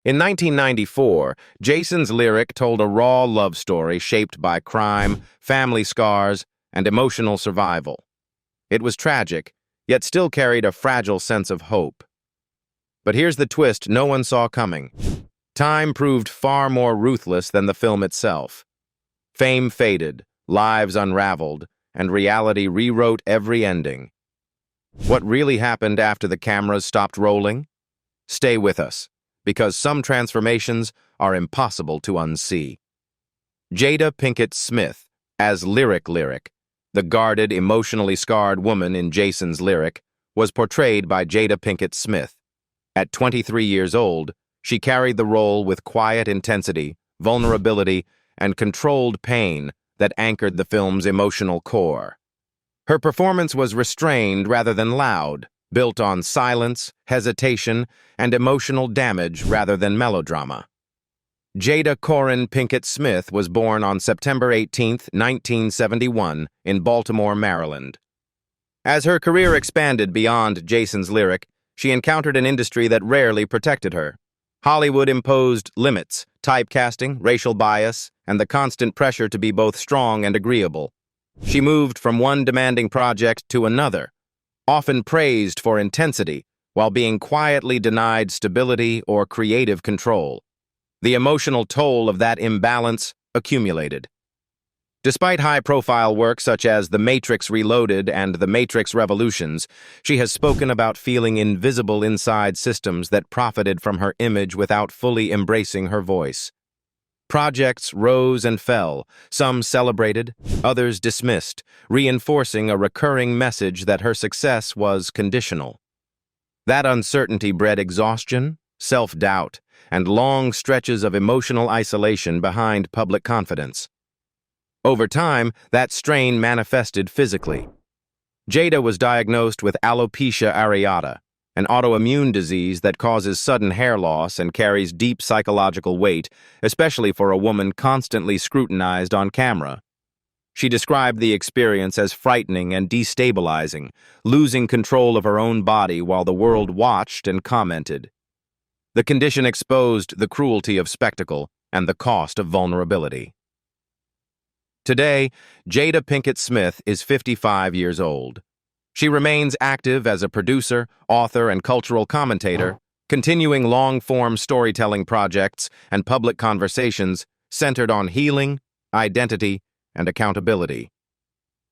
In 1994, Jason's lyric told a raw love story shaped by crime, family scars, and emotional survival. It was tragic, yet still carried a fragile sense of hope. But here's the twist no one saw coming. Time proved far more ruthless than the film itself. Fame faded, lives unraveled, and reality rewrote every ending. What really happened after the cameras stopped rolling? Stay with us, because some transformations are impossible to unsee. Jada Pinkett Smith, as Lyric, the guarded, emotionally scarred woman in Jason's lyric, was portrayed by Jada Pinkett Smith. At 23 years old, she carried the role with quiet intensity, vulnerability, and controlled pain that anchored the film's emotional core. Her performance was restrained rather than loud, built on silence, hesitation, and emotional damage rather than melodrama. Jada Corinne Pinkett Smith was born on September 18, 1971, in Baltimore, Maryland. As her career expanded beyond Jason's lyric, she encountered an industry that rarely protected her. Hollywood imposed limits, typecasting, racial bias, and the constant pressure to be both strong and agreeable. She moved from one demanding project to another, often praised for intensity, while being quietly denied stability or creative control. The emotional toll of that imbalance accumulated. Despite high-profile work such as The Matrix Reloaded and The Matrix Revolutions, she has spoken about feeling invisible inside systems that profited from her image without fully embracing her voice. Projects rose and fell, some celebrated, others dismissed, reinforcing a recurring message that her success was conditional. That uncertainty bred exhaustion, self-doubt, and long stretches of emotional isolation behind public confidence. Over time, that strain manifested physically. Jada was diagnosed with alopecia areata, an autoimmune disease that causes sudden hair loss and carries deep psychological weight, especially for a woman constantly scrutinized on camera. She described the experience as frightening and destabilizing, losing control of her own body while the world watched and commented. The condition exposed the cruelty of spectacle and the cost of vulnerability. Today, Jada Pinkett Smith is 55 years old. She remains active as a producer, author, and cultural commentator, continuing long-form storytelling projects and public conversations centered on healing, identity, and accountability.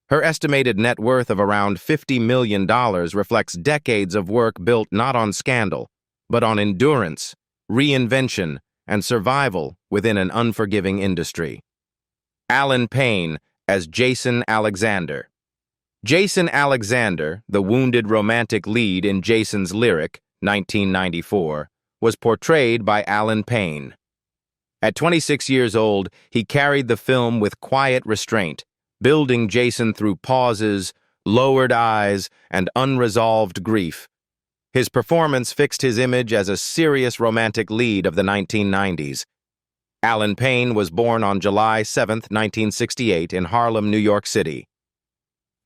Her estimated net worth of around $50 million reflects decades of work built not on scandal, but on endurance, reinvention, and survival within an unforgiving industry. Payne as Jason Alexander. Jason Alexander, the wounded romantic lead in Jason's lyric, 1994, was portrayed by Payne. At 26 years old, he carried the film with quiet restraint, building Jason through pauses, lowered eyes, and unresolved grief. His performance fixed his image as a serious romantic lead of the 1990s. Payne was born on July 7, 1968, in Harlem, New York City.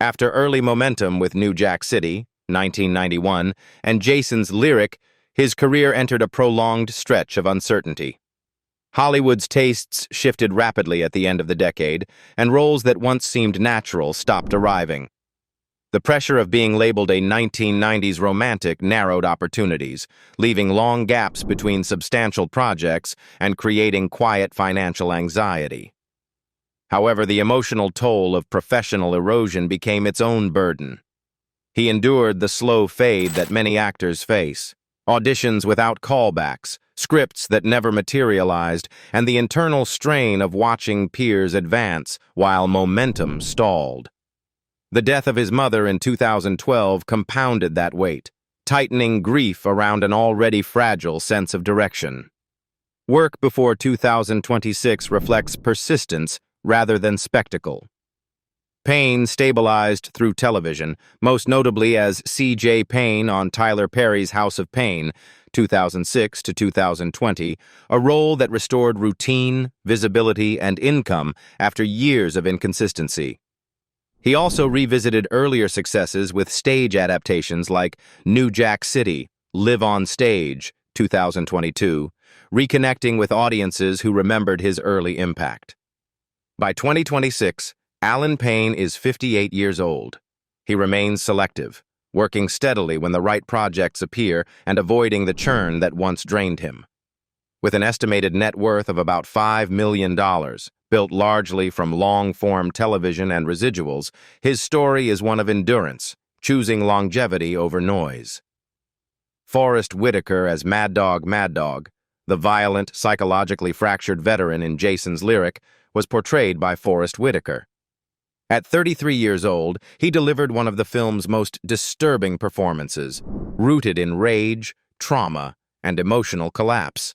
After early momentum with New Jack City, 1991, and Jason's lyric, his career entered a prolonged stretch of uncertainty. Hollywood's tastes shifted rapidly at the end of the decade, and roles that once seemed natural stopped arriving. The pressure of being labeled a 1990s romantic narrowed opportunities, leaving long gaps between substantial projects and creating quiet financial anxiety. However, the emotional toll of professional erosion became its own burden. He endured the slow fade that many actors face, auditions without callbacks, scripts that never materialized, and the internal strain of watching peers advance while momentum stalled. The death of his mother in 2012 compounded that weight, tightening grief around an already fragile sense of direction. Work before 2026 reflects persistence rather than spectacle. Payne stabilized through television, most notably as C.J. Payne on Tyler Perry's House of Payne, 2006 to 2020, a role that restored routine, visibility, and income after years of inconsistency. He also revisited earlier successes with stage adaptations like New Jack City, Live on Stage, 2022, reconnecting with audiences who remembered his early impact. By 2026, Alan Payne is 58 years old. He remains selective, working steadily when the right projects appear and avoiding the churn that once drained him. With an estimated net worth of about $5 million, built largely from long-form television and residuals, his story is one of endurance, choosing longevity over noise. Forrest Whitaker as Mad Dog, the violent, psychologically fractured veteran in Jason's Lyric, was portrayed by Forrest Whitaker. At 33 years old, he delivered one of the film's most disturbing performances, rooted in rage, trauma, and emotional collapse.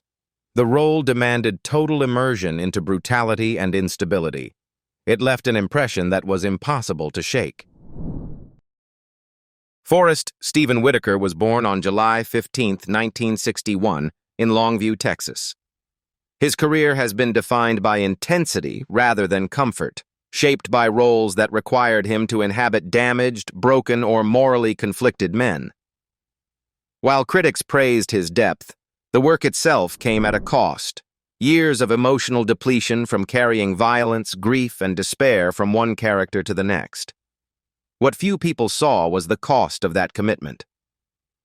The role demanded total immersion into brutality and instability. It left an impression that was impossible to shake. Forrest Stephen Whitaker was born on July 15, 1961, in Longview, Texas. His career has been defined by intensity rather than comfort, shaped by roles that required him to inhabit damaged, broken, or morally conflicted men. While critics praised his depth, the work itself came at a cost. Years of emotional depletion from carrying violence, grief, and despair from one character to the next. What few people saw was the cost of that commitment.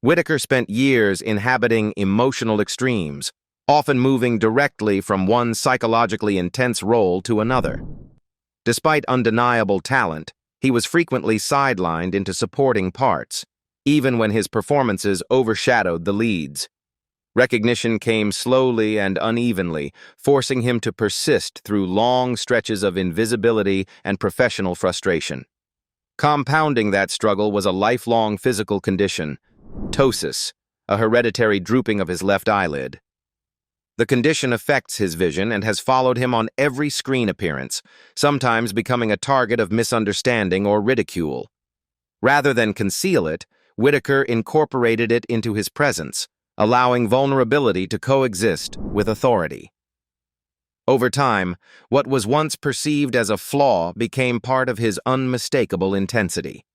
Whitaker spent years inhabiting emotional extremes, often moving directly from one psychologically intense role to another. Despite undeniable talent, he was frequently sidelined into supporting parts, even when his performances overshadowed the leads. Recognition came slowly and unevenly, forcing him to persist through long stretches of invisibility and professional frustration. Compounding that struggle was a lifelong physical condition, ptosis, a hereditary drooping of his left eyelid. The condition affects his vision and has followed him on every screen appearance, sometimes becoming a target of misunderstanding or ridicule. Rather than conceal it, Whitaker incorporated it into his presence, allowing vulnerability to coexist with authority. Over time, what was once perceived as a flaw became part of his unmistakable intensity.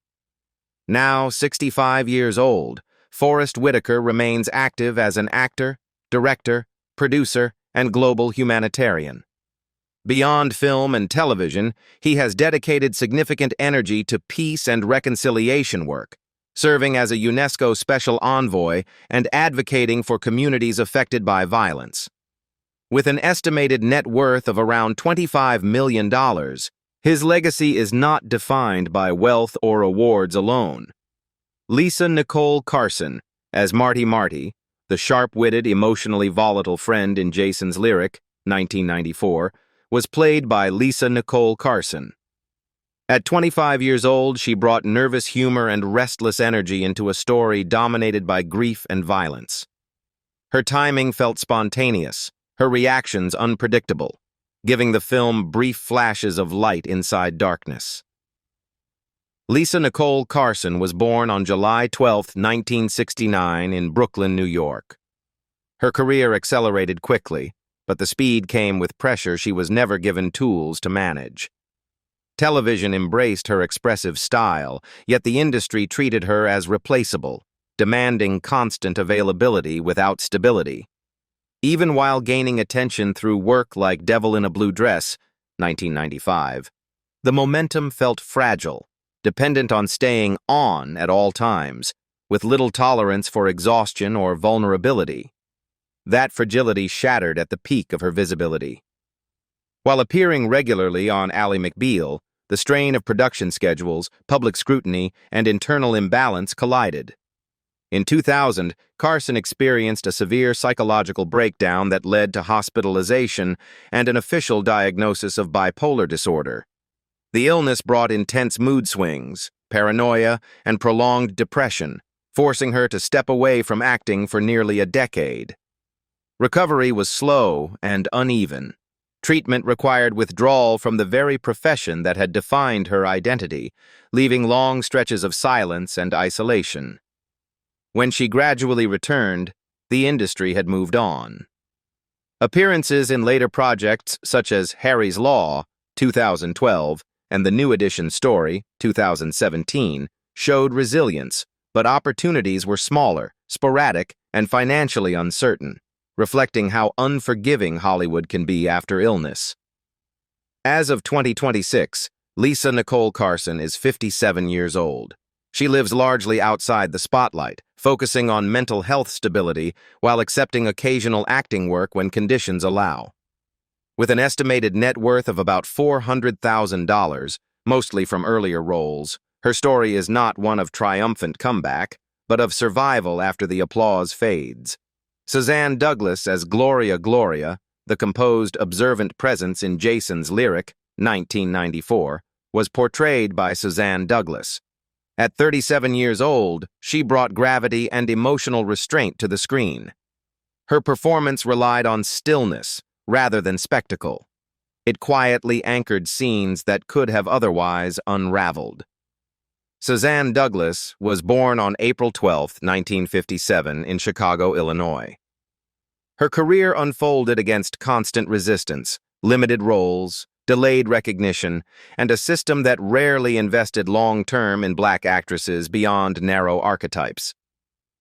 Now 65 years old, Forrest Whitaker remains active as an actor, director, producer, and global humanitarian. Beyond film and television, he has dedicated significant energy to peace and reconciliation work, serving as a UNESCO Special Envoy and advocating for communities affected by violence. With an estimated net worth of around $25 million, his legacy is not defined by wealth or awards alone. Nicole Carson, as Marty, the sharp-witted, emotionally volatile friend in Jason's Lyric, 1994, was played by Nicole Carson. At 25 years old, she brought nervous humor and restless energy into a story dominated by grief and violence. Her timing felt spontaneous, her reactions unpredictable, giving the film brief flashes of light inside darkness. Nicole Carson was born on July 12, 1969, in Brooklyn, New York. Her career accelerated quickly, but the speed came with pressure she was never given tools to manage. Television embraced her expressive style, yet the industry treated her as replaceable, demanding constant availability without stability. Even while gaining attention through work like Devil in a Blue Dress, 1995, the momentum felt fragile, dependent on staying on at all times, with little tolerance for exhaustion or vulnerability. That fragility shattered at the peak of her visibility. While appearing regularly on Ally McBeal, the strain of production schedules, public scrutiny, and internal imbalance collided. In 2000, Carson experienced a severe psychological breakdown that led to hospitalization and an official diagnosis of bipolar disorder. The illness brought intense mood swings, paranoia, and prolonged depression, forcing her to step away from acting for nearly a decade. Recovery was slow and uneven. Treatment required withdrawal from the very profession that had defined her identity, leaving long stretches of silence and isolation. When she gradually returned, the industry had moved on. Appearances in later projects such as Harry's Law, 2012, and The New Edition Story, 2017, showed resilience, but opportunities were smaller, sporadic, and financially uncertain. reflecting how unforgiving Hollywood can be after illness. As of 2026, Lisa Nicole Carson is 57 years old. She lives largely outside the spotlight, focusing on mental health stability while accepting occasional acting work when conditions allow. With an estimated net worth of about $400,000, mostly from earlier roles, her story is not one of triumphant comeback, but of survival after the applause fades. Suzanne Douglas as Gloria, the composed, observant presence in Jason's Lyric, 1994, was portrayed by Suzanne Douglas. At 37 years old, she brought gravity and emotional restraint to the screen. Her performance relied on stillness rather than spectacle. It quietly anchored scenes that could have otherwise unraveled. Suzanne Douglas was born on April 12, 1957, in Chicago, Illinois. Her career unfolded against constant resistance, limited roles, delayed recognition, and a system that rarely invested long-term in black actresses beyond narrow archetypes.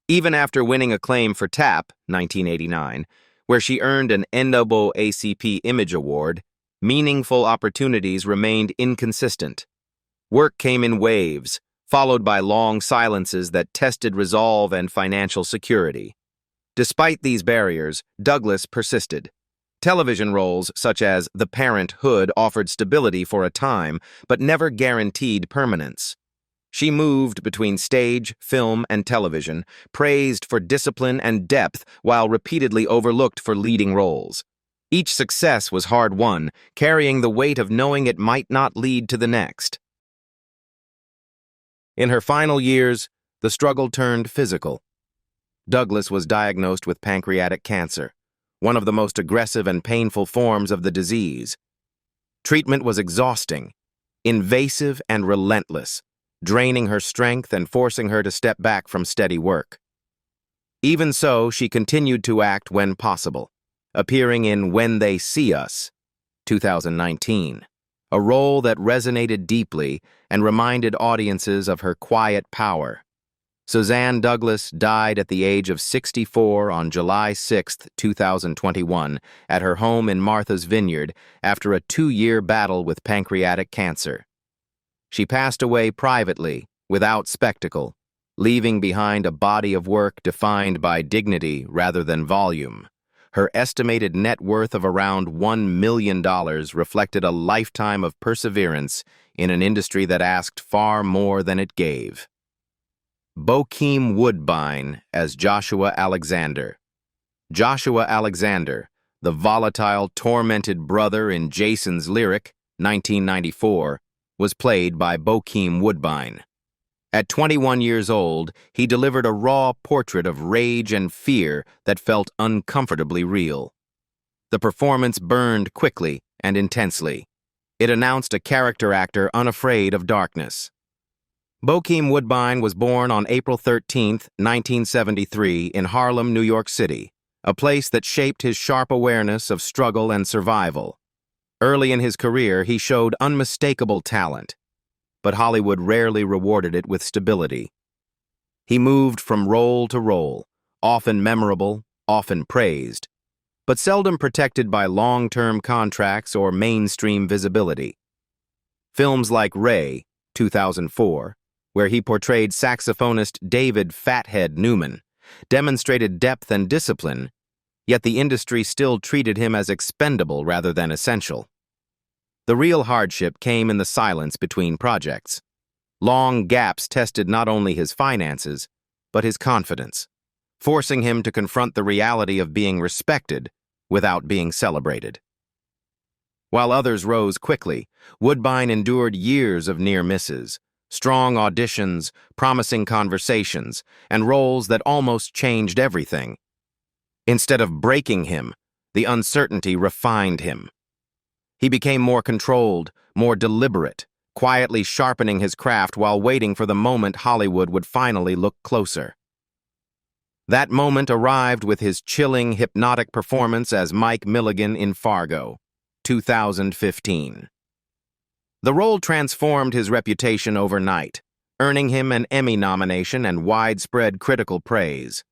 Even after winning acclaim for Tap, 1989, where she earned an NAACP Image Award, meaningful opportunities remained inconsistent. Work came in waves, followed by long silences that tested resolve and financial security. Despite these barriers, Douglas persisted. Television roles such as The Parent Hood offered stability for a time, but never guaranteed permanence. She moved between stage, film, and television, praised for discipline and depth while repeatedly overlooked for leading roles. Each success was hard-won, carrying the weight of knowing it might not lead to the next. In her final years, the struggle turned physical. Douglas was diagnosed with pancreatic cancer, one of the most aggressive and painful forms of the disease. Treatment was exhausting, invasive, and relentless, draining her strength and forcing her to step back from steady work. Even so, she continued to act when possible, appearing in When They See Us, 2019, a role that resonated deeply and reminded audiences of her quiet power. Suzanne Douglas died at the age of 64 on July 6, 2021, at her home in Martha's Vineyard after a 2-year battle with pancreatic cancer. She passed away privately, without spectacle, leaving behind a body of work defined by dignity rather than volume. Her estimated net worth of around $1 million reflected a lifetime of perseverance in an industry that asked far more than it gave. Bokeem Woodbine as Joshua Alexander. Joshua Alexander, the volatile, tormented brother in Jason's Lyric, 1994, was played by Bokeem Woodbine. At 21 years old, he delivered a raw portrait of rage and fear that felt uncomfortably real. The performance burned quickly and intensely. It announced a character actor unafraid of darkness. Bokeem Woodbine was born on April 13, 1973, in Harlem, New York City, a place that shaped his sharp awareness of struggle and survival. Early in his career, he showed unmistakable talent, but Hollywood rarely rewarded it with stability. He moved from role to role, often memorable, often praised, but seldom protected by long-term contracts or mainstream visibility. Films like Ray, 2004, where he portrayed saxophonist David "Fathead" Newman, demonstrated depth and discipline, yet the industry still treated him as expendable rather than essential. The real hardship came in the silence between projects. Long gaps tested not only his finances, but his confidence, forcing him to confront the reality of being respected without being celebrated. While others rose quickly, Woodbine endured years of near misses, strong auditions, promising conversations, and roles that almost changed everything. Instead of breaking him, the uncertainty refined him. He became more controlled, more deliberate, quietly sharpening his craft while waiting for the moment Hollywood would finally look closer. That moment arrived with his chilling, hypnotic performance as Mike Milligan in Fargo, 2015. The role transformed his reputation overnight, earning him an Emmy nomination and widespread critical praise.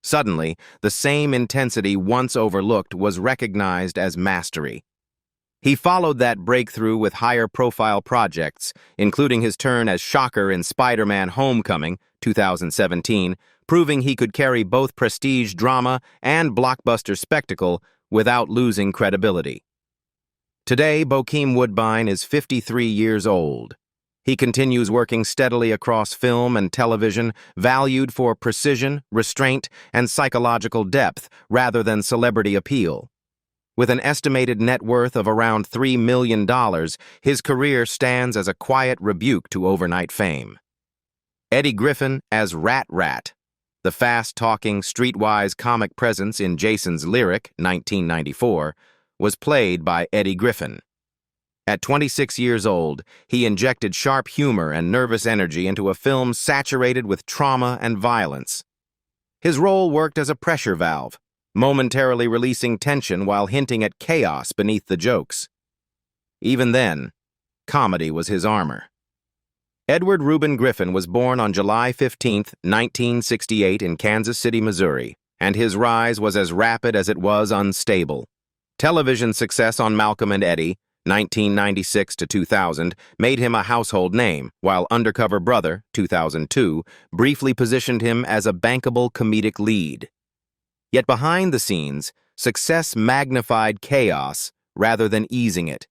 Suddenly, the same intensity once overlooked was recognized as mastery. He followed that breakthrough with higher-profile projects, including his turn as Shocker in Spider-Man: Homecoming, 2017, proving he could carry both prestige drama and blockbuster spectacle without losing credibility. Today, Bokeem Woodbine is 53 years old. He continues working steadily across film and television, valued for precision, restraint, and psychological depth rather than celebrity appeal. With an estimated net worth of around $3 million, his career stands as a quiet rebuke to overnight fame. Eddie Griffin as Rat Rat, the fast-talking, streetwise comic presence in Jason's Lyric, 1994, was played by Eddie Griffin. At 26 years old, he injected sharp humor and nervous energy into a film saturated with trauma and violence. His role worked as a pressure valve, momentarily releasing tension while hinting at chaos beneath the jokes. Even then, comedy was his armor. Edward Reuben Griffin was born on July 15, 1968 in Kansas City, Missouri, and his rise was as rapid as it was unstable. Television success on Malcolm and Eddie, 1996 to 2000, made him a household name, while Undercover Brother, 2002, briefly positioned him as a bankable comedic lead. Yet behind the scenes, success magnified chaos rather than easing it.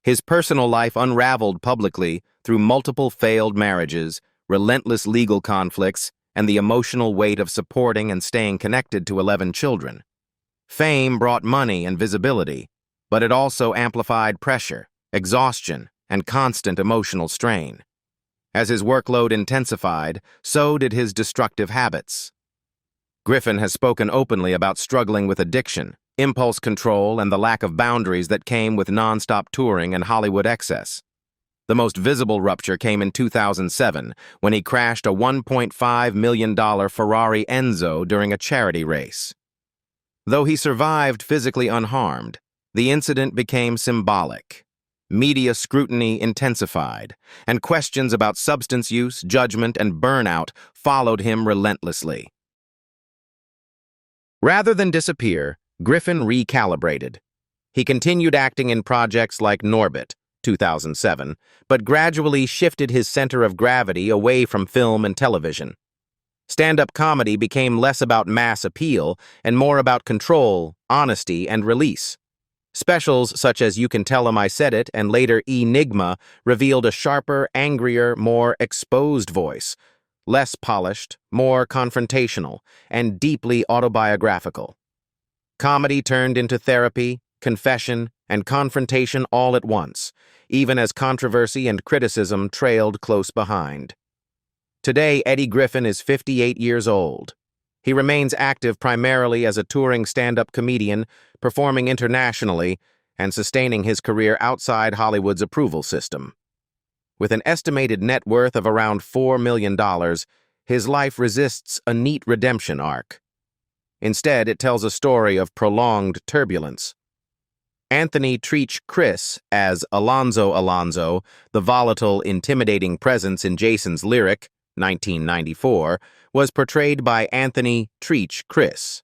His personal life unraveled publicly through multiple failed marriages, relentless legal conflicts, and the emotional weight of supporting and staying connected to 11 children. Fame brought money and visibility, but it also amplified pressure, exhaustion, and constant emotional strain. As his workload intensified, so did his destructive habits. Griffin has spoken openly about struggling with addiction, impulse control, and the lack of boundaries that came with nonstop touring and Hollywood excess. The most visible rupture came in 2007, when he crashed a $1.5 million Ferrari Enzo during a charity race. Though he survived physically unharmed, the incident became symbolic. Media scrutiny intensified, and questions about substance use, judgment, and burnout followed him relentlessly. Rather than disappear, Griffin recalibrated. He continued acting in projects like Norbit, 2007, but gradually shifted his center of gravity away from film and television. Stand-up comedy became less about mass appeal and more about control, honesty, and release. Specials such as You Can Tell 'Em I Said It and later Enigma revealed a sharper, angrier, more exposed voice, less polished, more confrontational, and deeply autobiographical. Comedy turned into therapy, confession, and confrontation all at once, even as controversy and criticism trailed close behind. Today, Eddie Griffin is 58 years old. He remains active primarily as a touring stand-up comedian, performing internationally, and sustaining his career outside Hollywood's approval system. With an estimated net worth of around $4 million, his life resists a neat redemption arc. Instead, it tells a story of prolonged turbulence. Anthony Treach Criss as Alonzo, the volatile, intimidating presence in Jason's Lyric, 1994, was portrayed by Anthony Treach Criss.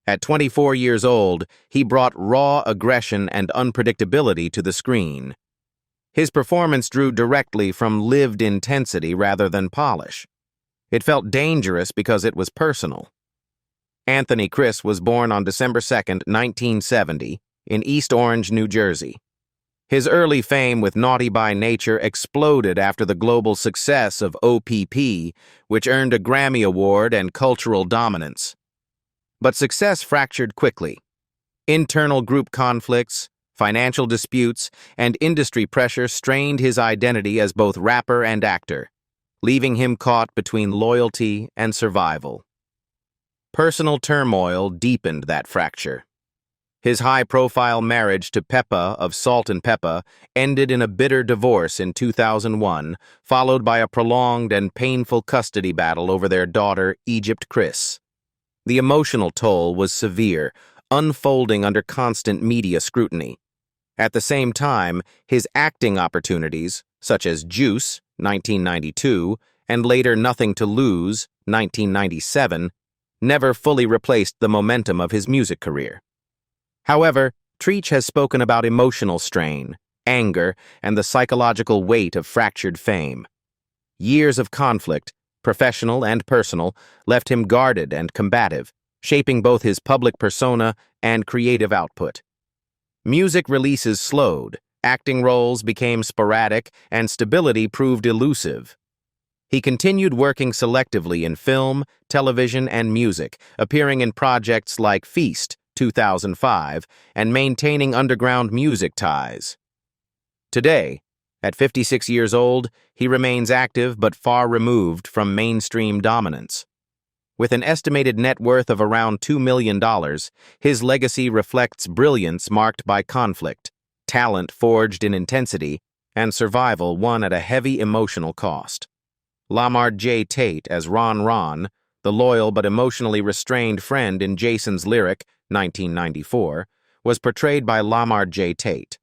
At 24 years old, he brought raw aggression and unpredictability to the screen. His performance drew directly from lived intensity rather than polish. It felt dangerous because it was personal. Anthony Criss was born on December 2, 1970, in East Orange, New Jersey. His early fame with Naughty by Nature exploded after the global success of OPP, which earned a Grammy Award and cultural dominance. But success fractured quickly. Internal group conflicts, financial disputes, and industry pressure strained his identity as both rapper and actor, leaving him caught between loyalty and survival. Personal turmoil deepened that fracture. His high-profile marriage to Peppa of Salt and Peppa ended in a bitter divorce in 2001, followed by a prolonged and painful custody battle over their daughter, Egypt Criss. The emotional toll was severe, unfolding under constant media scrutiny. At the same time, his acting opportunities, such as Juice, 1992, and later Nothing to Lose, 1997, never fully replaced the momentum of his music career. However, Treach has spoken about emotional strain, anger, and the psychological weight of fractured fame. Years of conflict, professional and personal, left him guarded and combative, shaping both his public persona and creative output. Music releases slowed, acting roles became sporadic, and stability proved elusive. He continued working selectively in film, television, and music, appearing in projects like Feast, 2005, and maintaining underground music ties. Today, at 56 years old, he remains active but far removed from mainstream dominance. With an estimated net worth of around $2 million, his legacy reflects brilliance marked by conflict, talent forged in intensity, and survival won at a heavy emotional cost. Lahmard J. Tate as Ron, the loyal but emotionally restrained friend in Jason's Lyric, 1994, was portrayed by Lahmard J. Tate.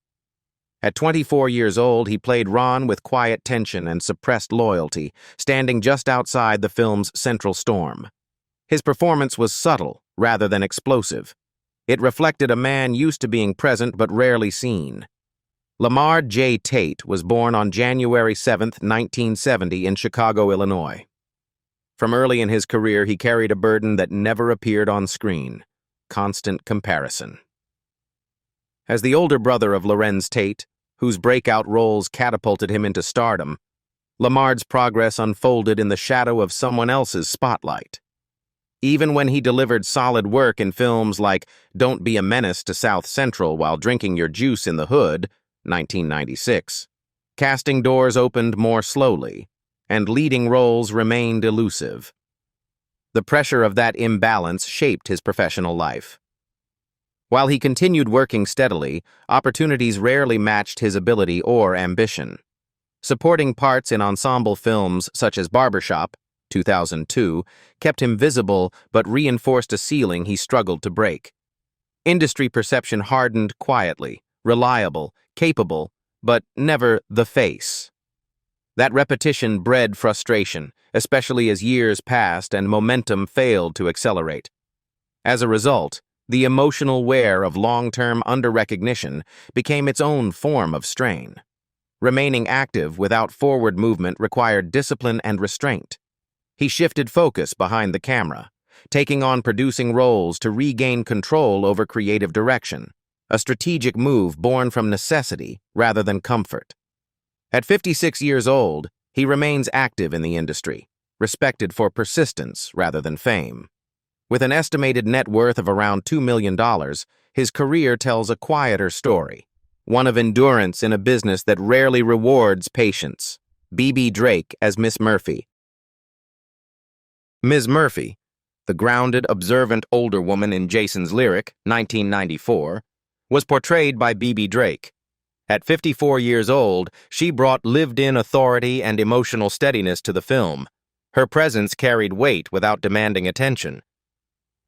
At 24 years old, he played Ron with quiet tension and suppressed loyalty, standing just outside the film's central storm. His performance was subtle rather than explosive. It reflected a man used to being present but rarely seen. Lahmard J. Tate was born on January 7, 1970 in Chicago, Illinois. From early in his career, he carried a burden that never appeared on screen: constant comparison. As the older brother of Lorenz Tate, whose breakout roles catapulted him into stardom, Lahmard's progress unfolded in the shadow of someone else's spotlight. Even when he delivered solid work in films like Don't Be a Menace to South Central While Drinking Your Juice in the Hood, 1996, casting doors opened more slowly, and leading roles remained elusive. The pressure of that imbalance shaped his professional life. While he continued working steadily, opportunities rarely matched his ability or ambition. Supporting parts in ensemble films such as Barbershop, 2002, kept him visible but reinforced a ceiling he struggled to break. Industry perception hardened quietly, reliable, capable, but never the face. That repetition bred frustration, especially as years passed and momentum failed to accelerate. As a result, the emotional wear of long-term under-recognition became its own form of strain. Remaining active without forward movement required discipline and restraint. He shifted focus behind the camera, taking on producing roles to regain control over creative direction, a strategic move born from necessity rather than comfort. At 56 years old, he remains active in the industry, respected for persistence rather than fame. With an estimated net worth of around $2 million, his career tells a quieter story, one of endurance in a business that rarely rewards patience. Bebe Drake as Miss Murphy. Ms. Murphy, the grounded, observant older woman in Jason's Lyric, 1994, was portrayed by Bebe Drake. At 54 years old, she brought lived-in authority and emotional steadiness to the film. Her presence carried weight without demanding attention.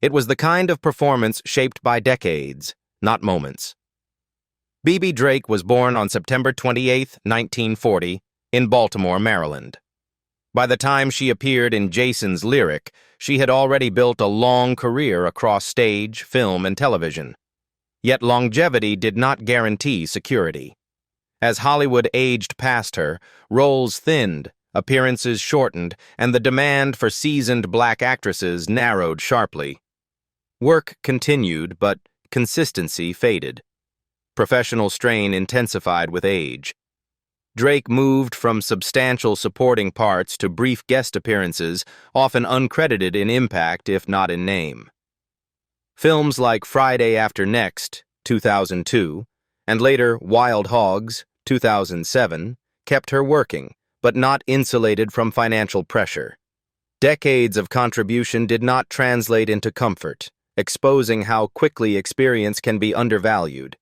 It was the kind of performance shaped by decades, not moments. Bebe Drake was born on September 28, 1940, in Baltimore, Maryland. By the time she appeared in Jason's Lyric, she had already built a long career across stage, film, and television. Yet longevity did not guarantee security. As Hollywood aged past her, roles thinned, appearances shortened, and the demand for seasoned black actresses narrowed sharply. Work continued, but consistency faded. Professional strain intensified with age. Drake moved from substantial supporting parts to brief guest appearances, often uncredited in impact if not in name. Films like Friday After Next, 2002, and later Wild Hogs, 2007, kept her working, but not insulated from financial pressure. Decades of contribution did not translate into comfort, exposing how quickly experience can be undervalued.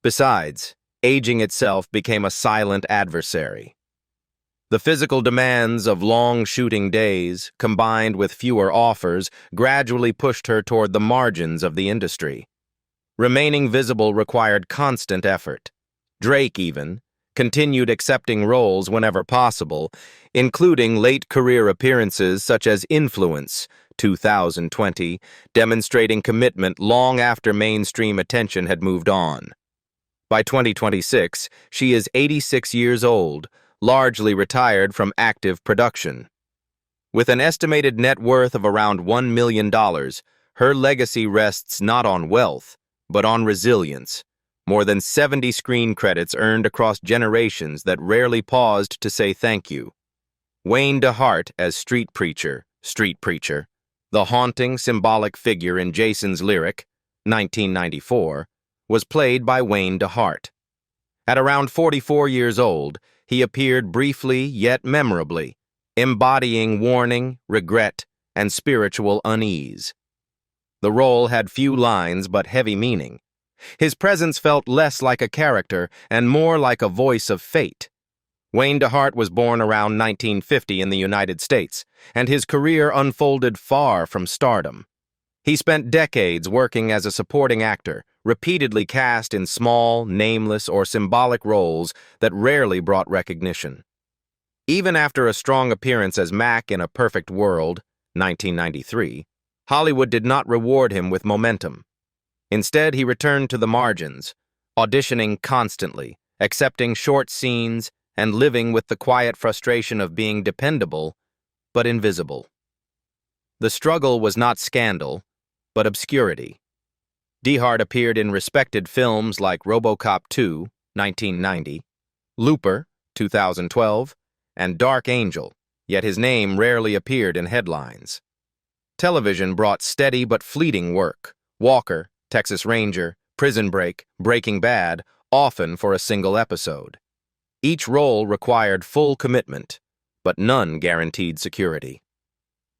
Besides, aging itself became a silent adversary. The physical demands of long shooting days, combined with fewer offers, gradually pushed her toward the margins of the industry. Remaining visible required constant effort. Drake, even, continued accepting roles whenever possible, including late career appearances such as Influence, 2020, demonstrating commitment long after mainstream attention had moved on. By 2026, she is 86 years old, largely retired from active production. With an estimated net worth of around $1 million, her legacy rests not on wealth, but on resilience. More than 70 screen credits earned across generations that rarely paused to say thank you. Wayne Dehart as Street Preacher, the haunting, symbolic figure in Jason's Lyric, 1994, was played by Wayne Dehart. At around 44 years old, he appeared briefly yet memorably, embodying warning, regret, and spiritual unease. The role had few lines but heavy meaning. His presence felt less like a character and more like a voice of fate. Wayne Dehart was born around 1950 in the United States, and his career unfolded far from stardom. He spent decades working as a supporting actor, repeatedly cast in small, nameless, or symbolic roles that rarely brought recognition. Even after a strong appearance as Mac in A Perfect World, 1993, Hollywood did not reward him with momentum. Instead, he returned to the margins, auditioning constantly, accepting short scenes, and living with the quiet frustration of being dependable, but invisible. The struggle was not scandal, but obscurity. Dehart appeared in respected films like RoboCop 2, 1990, Looper, 2012, and Dark Angel, yet his name rarely appeared in headlines. Television brought steady but fleeting work. Walker, Texas Ranger, Prison Break, Breaking Bad, often for a single episode. Each role required full commitment, but none guaranteed security.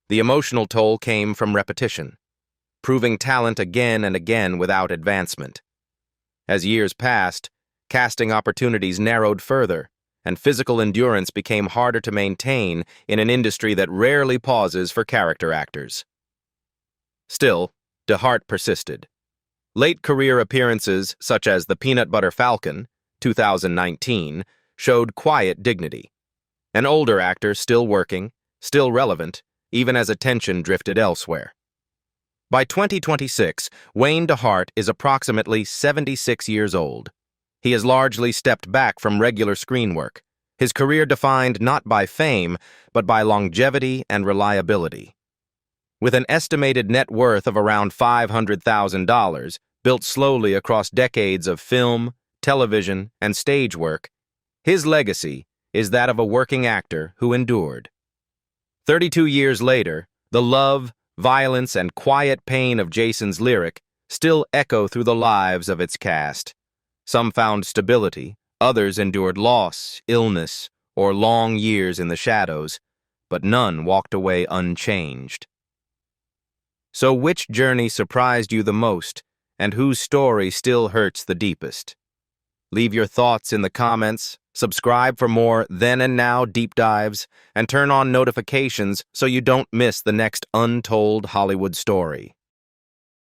The emotional toll came from repetition, proving talent again and again without advancement. As years passed, casting opportunities narrowed further, and physical endurance became harder to maintain in an industry that rarely pauses for character actors. Still, Dehart persisted. Late career appearances, such as The Peanut Butter Falcon, 2019, showed quiet dignity. An older actor still working, still relevant, even as attention drifted elsewhere. By 2026, Wayne Dehart is approximately 76 years old. He has largely stepped back from regular screen work, his career defined not by fame, but by longevity and reliability. With an estimated net worth of around $500,000, built slowly across decades of film, television, and stage work, his legacy is that of a working actor who endured. 32 years later, the love, violence, and quiet pain of Jason's Lyric still echo through the lives of its cast. Some found stability, others endured loss, illness, or long years in the shadows, but none walked away unchanged. So which journey surprised you the most, and whose story still hurts the deepest? Leave your thoughts in the comments, subscribe for more Then and Now deep dives, and turn on notifications so you don't miss the next untold Hollywood story.